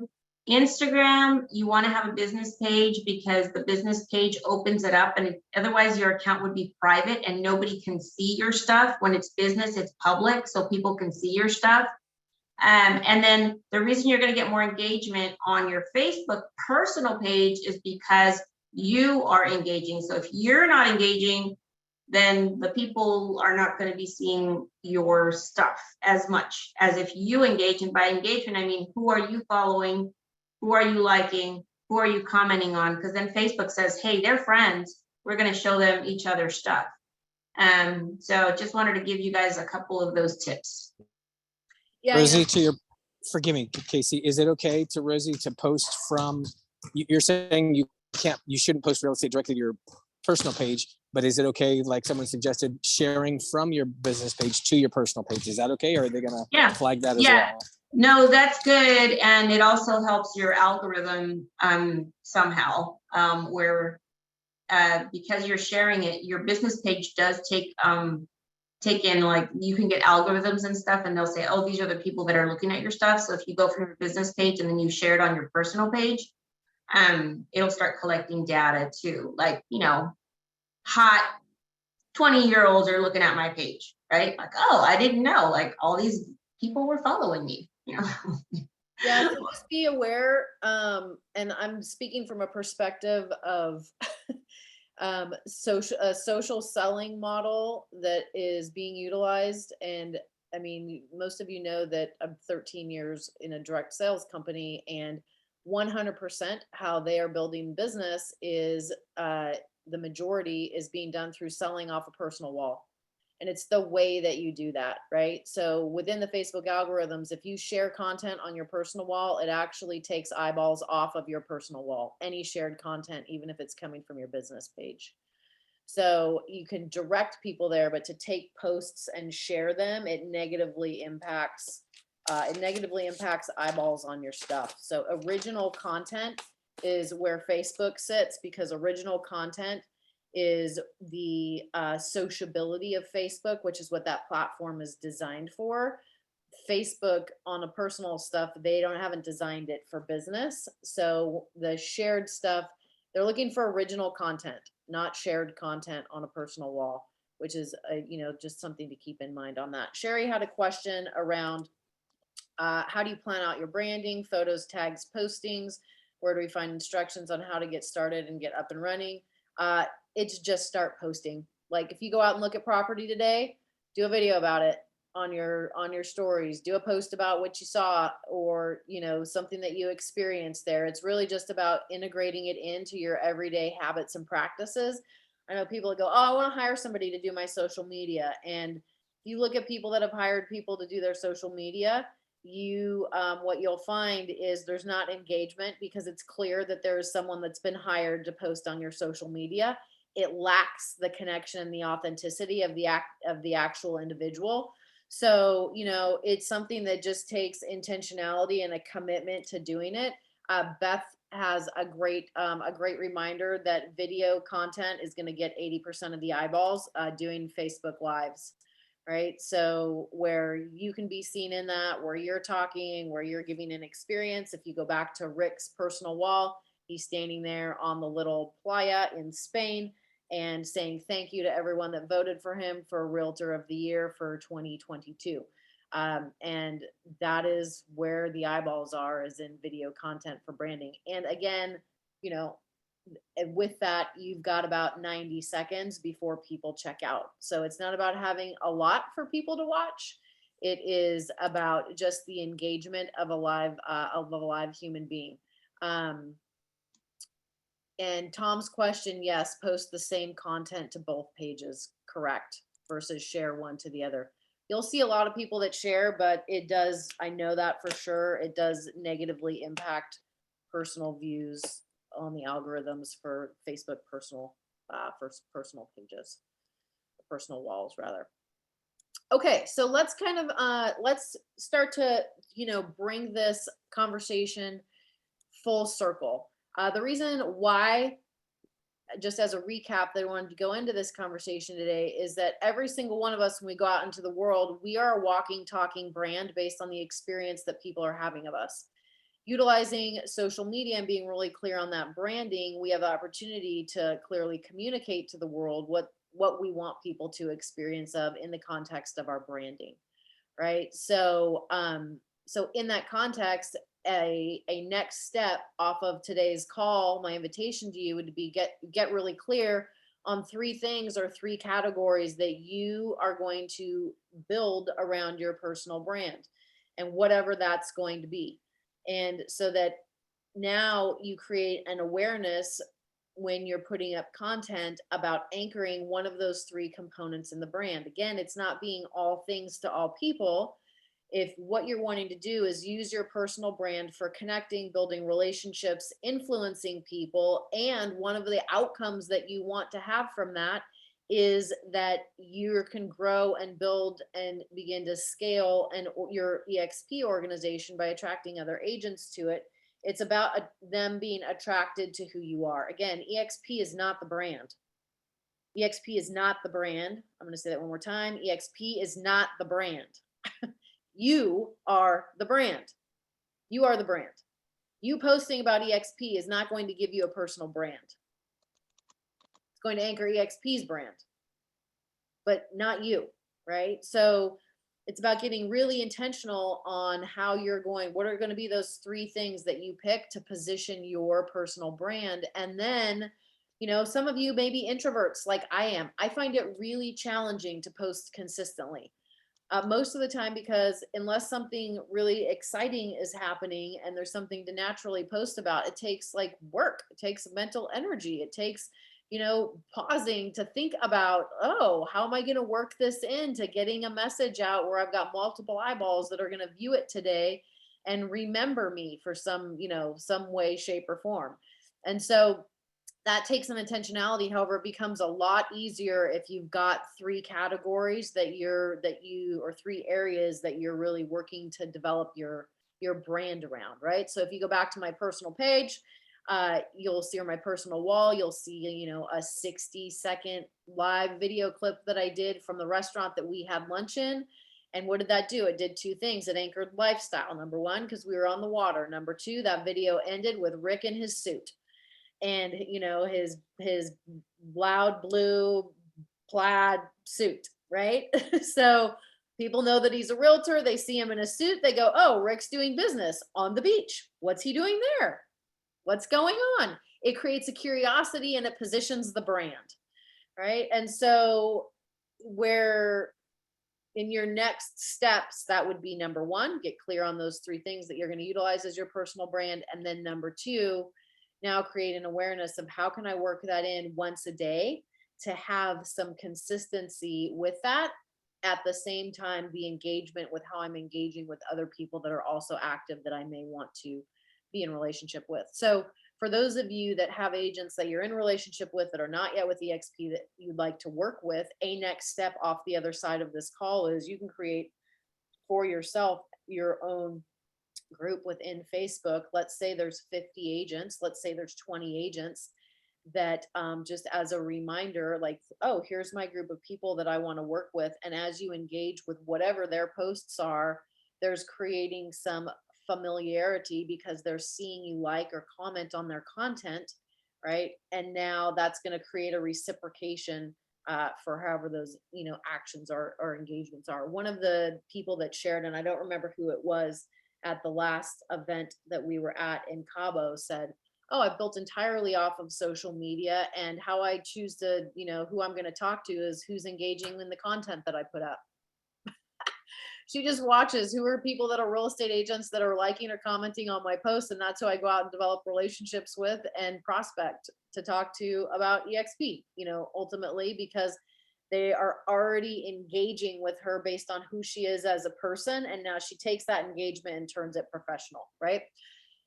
Instagram, you want to have a business page because the business page opens it up, and otherwise your account would be private and nobody can see your stuff. When it's business, it's public, so people can see your stuff. And then the reason you're going to get more engagement on your Facebook personal page is because you are engaging. So if you're not engaging, then the people are not going to be seeing your stuff as much as if you engage. And by engagement, I mean, who are you following? Who are you liking? Who are you commenting on? Because then Facebook says, hey, they're friends. We're going to show them each other's stuff. So just wanted to give you guys a couple of those tips. Yeah, you Rosie, know, to your, forgive me, Casey, is it okay to Rosie to post from, you're saying you can't, you shouldn't post real estate directly to your personal page, but is it okay, like someone suggested, sharing from your business page to your personal page? Is that okay? Or are they gonna Yeah. flag that as Yeah. well? No, that's good. And it also helps your algorithm somehow, where because you're sharing it, your business page does take in, like, you can get algorithms and stuff, and they'll say, oh, these are the people that are looking at your stuff. So if you go from your business page and then you share it on your personal page, it'll start collecting data too. Like, you know, hot 20-year-olds are looking at my page, right? Like, oh, I didn't know, like, all these people were following me, you know? yeah, so just be aware, and I'm speaking from a perspective of a social selling model that is being utilized. And I mean, most of you know that I'm 13 years in a direct sales company, and 100% how they are building business is the majority is being done through selling off a personal wall. And it's the way that you do that, right? So within the Facebook algorithms, if you share content on your personal wall, it actually takes eyeballs off of your personal wall, any shared content, even if it's coming from your business page. So you can direct people there, but to take posts and share them, it negatively impacts eyeballs on your stuff. So original content is where Facebook sits, because original content is the sociability of Facebook, which is what that platform is designed for. Facebook on a personal stuff, they haven't designed it for business. So the shared stuff, they're looking for original content, not shared content on a personal wall, which is just something to keep in mind on that. Sherry had a question around how do you plan out your branding, photos, tags, postings? Where do we find instructions on how to get started and get up and running? It's just start posting. Like, if you go out and look at property today, do a video about it on your stories, do a post about what you saw, or something that you experienced there. It's really just about integrating it into your everyday habits and practices. I know people that go, oh, I want to hire somebody to do my social media. And you look at people that have hired people to do their social media, what you'll find is there's not engagement, because it's clear that there is someone that's been hired to post on your social media. It lacks the connection and the authenticity of the actual individual. So, it's something that just takes intentionality and a commitment to doing it. Beth has a great reminder that video content is going to get 80% of the eyeballs doing Facebook Lives. Right? So where you can be seen in that, where you're talking, where you're giving an experience. If you go back to Rick's personal wall, he's standing there on the little playa in Spain and saying thank you to everyone that voted for him for Realtor of the Year for 2022. And that is where the eyeballs are, is in video content for branding. And again, and with that, you've got about 90 seconds before people check out. So it's not about having a lot for people to watch. It is about just the engagement of a live human being. And Tom's question, yes, post the same content to both pages, correct, versus share one to the other. You'll see a lot of people that share, but it does, I know that for sure, it does negatively impact personal views on the algorithms for Facebook personal pages, personal walls rather. Okay, so let's kind of let's start to bring this conversation full circle. The reason why, just as a recap, that I wanted to go into this conversation today is that every single one of us, when we go out into the world, we are a walking, talking brand based on the experience that people are having of us. Utilizing social media and being really clear on that branding, we have the opportunity to clearly communicate to the world what we want people to experience of in the context of our branding, right? So, so in that context, a next step off of today's call, my invitation to you would be get really clear on 3 things or 3 categories that you are going to build around your personal brand, and whatever that's going to be. And so that now you create an awareness when you're putting up content about anchoring one of those three components in the brand. Again, it's not being all things to all people. If what you're wanting to do is use your personal brand for connecting, building relationships, influencing people, and one of the outcomes that you want to have from that is that you can grow and build and begin to scale and your EXP organization by attracting other agents to it. It's about them being attracted to who you are. Again, EXP is not the brand. EXP is not the brand. I'm going to say that one more time. EXP is not the brand. You are the brand. You are the brand. You posting about EXP is not going to give you a personal brand. It's going to anchor EXP's brand, but not you, right? So it's about getting really intentional on how you're going, what are going to be those three things that you pick to position your personal brand. And then, you know, some of you may be introverts like I am. I find it really challenging to post consistently. Most of the time, because unless something really exciting is happening and there's something to naturally post about, it takes like work, it takes mental energy, it takes, you know, pausing to think about, oh, how am I going to work this into getting a message out where I've got multiple eyeballs that are going to view it today and remember me for some, you know, some way, shape, or form. And so that takes some intentionality. However, it becomes a lot easier if you've got three categories or three areas that you're really working to develop your brand around, right? So if you go back to my personal page, you'll see on my personal wall, you'll see, you know, a 60-second live video clip that I did from the restaurant that we had lunch in. And what did that do? It did two things. It anchored lifestyle. Number one, because we were on the water. Number two, that video ended with Rick in his suit. And, you know, his loud blue plaid suit, right? So people know that he's a realtor. They see him in a suit. They go, oh, Rick's doing business on the beach. What's he doing there? What's going on? It creates a curiosity and it positions the brand, right? And so where in your next steps, that would be number one, get clear on those three things that you're going to utilize as your personal brand. And then number two, now create an awareness of how can I work that in once a day to have some consistency with that. At the same time, the engagement with how I'm engaging with other people that are also active that I may want to be in relationship with. So for those of you that have agents that you're in relationship with that are not yet with EXP that you'd like to work with, a next step off the other side of this call is you can create for yourself your own group within Facebook. Let's say there's 50 agents, let's say there's 20 agents that just as a reminder, like, oh, here's my group of people that I want to work with. And as you engage with whatever their posts are, there's creating some familiarity because they're seeing you like or comment on their content, right? And now that's going to create a reciprocation for however those, you know, actions or engagements are. One of the people that shared, and I don't remember who it was, at the last event that we were at in Cabo said, oh, I've built entirely off of social media, and how I choose to, you know, who I'm going to talk to is who's engaging in the content that I put up. She just watches who are people that are real estate agents that are liking or commenting on my posts. And that's who I go out and develop relationships with and prospect to talk to about EXP, you know, ultimately, because they are already engaging with her based on who she is as a person. And now she takes that engagement and turns it professional, right?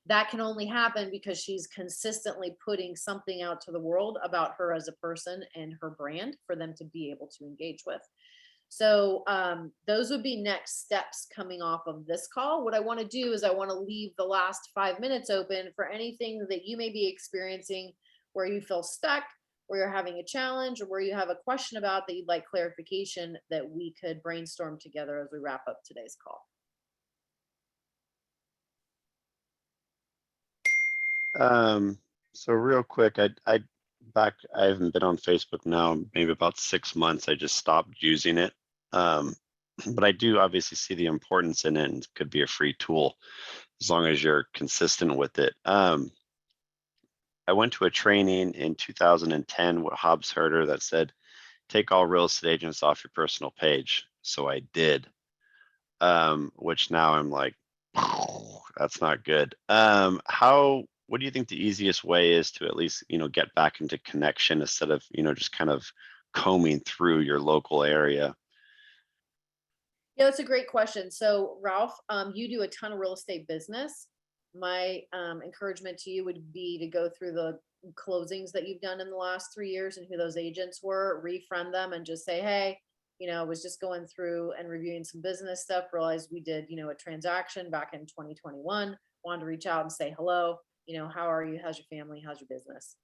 That can only happen because she's consistently putting something out to the world about her as a person and her brand for them to be able to engage with. So those would be next steps coming off of this call. What I want to do is I want to leave the last 5 minutes open for anything that you may be experiencing where you feel stuck, where you're having a challenge, or where you have a question about that you'd like clarification that we could brainstorm together as we wrap up today's call. So real quick, I haven't been on Facebook now, maybe about 6 months. I just stopped using it. But I do obviously see the importance in it, and it could be a free tool as long as you're consistent with it. I went to a training in 2010 with Hobbs Herder that said, take all real estate agents off your personal page. So I did, which now I'm like, that's not good. How what do you think the easiest way is to at least, get back into connection instead of, just kind of combing through your local area? Yeah, that's a great question. So Ralph, you do a ton of real estate business. My encouragement to you would be to go through the closings that you've done in the last 3 years and who those agents were, refriend them and just say, hey, I was just going through and reviewing some business stuff, realized we did, a transaction back in 2021, wanted to reach out and say hello, how are you? How's your family? How's your business?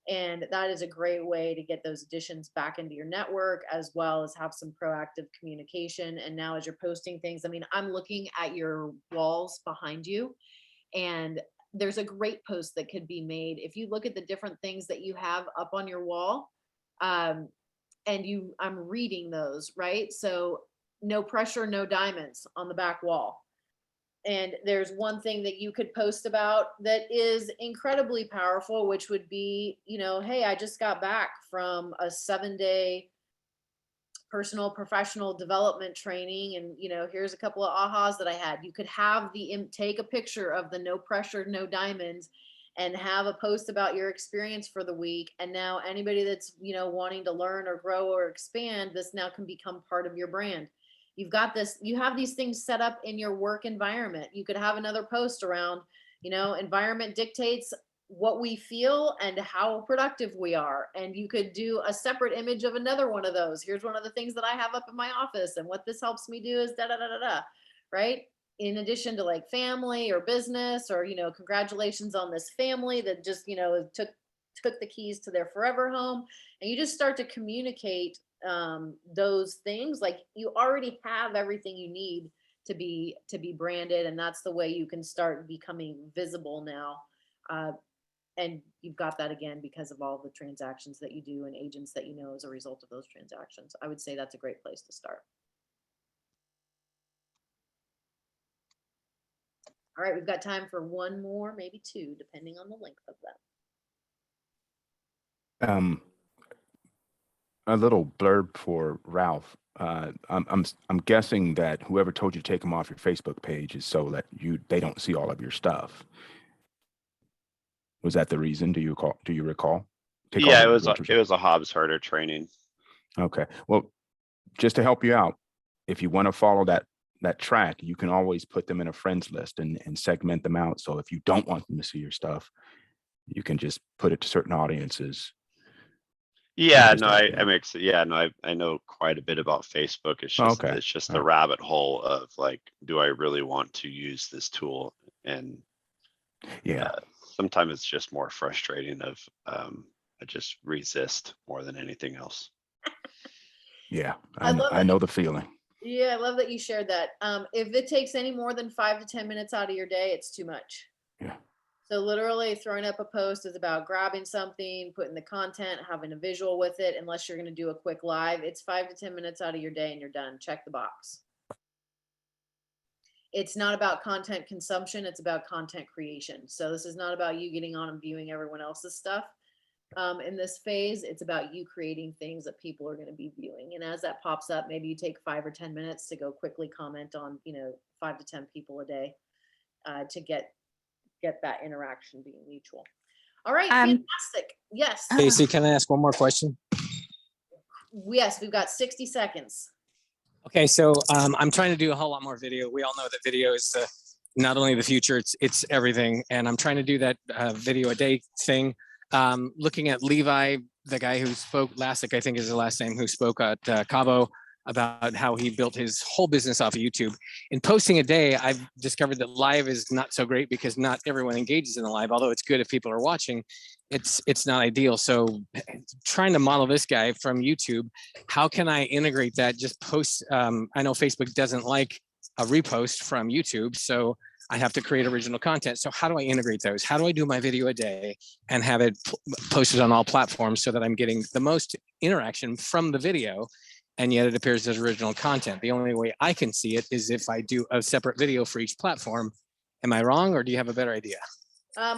And that is a great way to get those additions back into your network, as well as have some proactive communication. And now as you're posting things, I mean, I'm looking at your walls behind you, and there's a great post that could be made. If you look at the different things that you have up on your wall, I'm reading those, right? So no pressure, no diamonds on the back wall. And there's one thing that you could post about that is incredibly powerful, which would be, hey, I just got back from a 7-day personal professional development training. And, here's a couple of ahas that I had. You could have take a picture of the no pressure, no diamonds, and have a post about your experience for the week. And now anybody that's, wanting to learn or grow or expand, this now can become part of your brand. You have these things set up in your work environment. You could have another post around, environment dictates what we feel and how productive we are. And you could do a separate image of another one of those. Here's one of the things that I have up in my office. And what this helps me do is da, da, da, da, da, right? In addition to like family or business or, congratulations on this family that just, took the keys to their forever home. And you just start to communicate those things. Like you already have everything you need to be branded, and that's the way you can start becoming visible now. And you've got that again because of all the transactions that you do and agents that as a result of those transactions. I would say that's a great place to start. All right, we've got time for one more, maybe two, depending on the length of them. A little blurb for Ralph. I'm guessing that whoever told you to take them off your Facebook page is so that they don't see all of your stuff. Was that the reason? Do you recall? Yeah, it was a Hobbs Herder training. Okay. Well, just to help you out, if you want to follow that track, you can always put them in a friends list and segment them out. So if you don't want them to see your stuff, you can just put it to certain audiences. Yeah, no, I know quite a bit about Facebook. It's just the rabbit hole of like, do I really want to use this tool? And sometimes it's just more frustrating of I just resist more than anything else. Yeah, I know the feeling. Yeah, I love that you shared that. If it takes any more than 5 to 10 minutes out of your day, it's too much. Yeah. So literally throwing up a post is about grabbing something, putting the content, having a visual with it. Unless you're going to do a quick live, it's 5 to 10 minutes out of your day and you're done. Check the box. It's not about content consumption. It's about content creation. So this is not about you getting on and viewing everyone else's stuff. In this phase, it's about you creating things that people are going to be viewing. And as that pops up, maybe you take 5 or 10 minutes to go quickly comment on, 5 to 10 people a day to get that interaction being mutual. All right, fantastic. Yes. Casey, can I ask one more question? Yes, we've got 60 seconds. Okay, so I'm trying to do a whole lot more video. We all know that video is not only the future, it's everything. And I'm trying to do that video a day thing. Looking at Levi, the guy who spoke, Lassick, I think is the last name, who spoke at Cabo about how he built his whole business off of YouTube. In posting a day, I've discovered that live is not so great because not everyone engages in the live, although it's good if people are watching. It's not ideal. So trying to model this guy from YouTube, how can I integrate that? Just post, I know Facebook doesn't like a repost from YouTube, so I have to create original content. So how do I integrate those? How do I do my video a day and have it posted on all platforms so that I'm getting the most interaction from the video, and yet it appears as original content? The only way I can see it is if I do a separate video for each platform. Am I wrong, or do you have a better idea?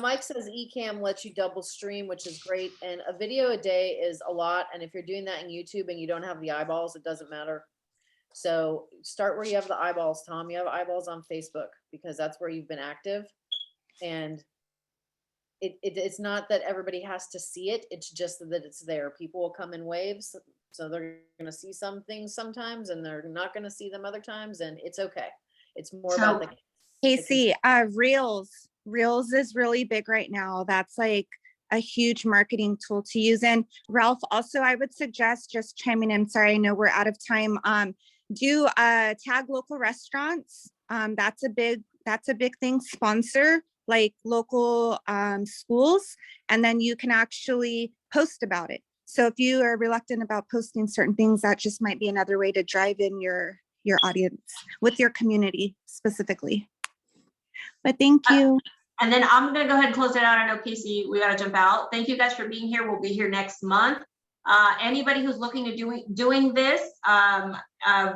Mike says Ecamm lets you double stream, which is great. And a video a day is a lot. And if you're doing that in YouTube and you don't have the eyeballs, it doesn't matter. So start where you have the eyeballs, Tom. You have eyeballs on Facebook because that's where you've been active. And it's not that everybody has to see it. It's just that it's there. People will come in waves. So they're gonna see some things sometimes and they're not gonna see them other times, and it's okay. It's more about the. Casey, Reels is really big right now. That's like a huge marketing tool to use. And Ralph, also, I would suggest just chiming in. Sorry, I know we're out of time. Do tag local restaurants. That's a big thing. Sponsor like local schools, and then you can actually post about it. So if you are reluctant about posting certain things, that just might be another way to drive in your audience with your community specifically. But thank you. And then I'm gonna go ahead and close it out. I know Casey, we gotta jump out. Thank you guys for being here. We'll be here next month. Anybody who's looking at doing this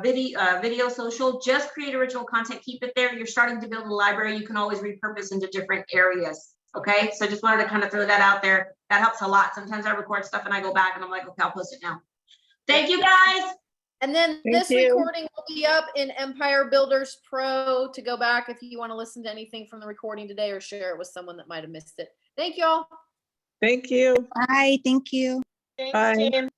video social, just create original content, keep it there. You're starting to build a library. You can always repurpose into different areas. Okay, so just wanted to kind of throw that out there. That helps a lot. Sometimes I record stuff and I go back and I'm like, okay, I'll post it now. Thank you guys. And then this recording will be up in Empire Builders Pro to go back if you want to listen to anything from the recording today or share it with someone that might have missed it. Thank you all. Thank you. Bye. Thank you. Bye.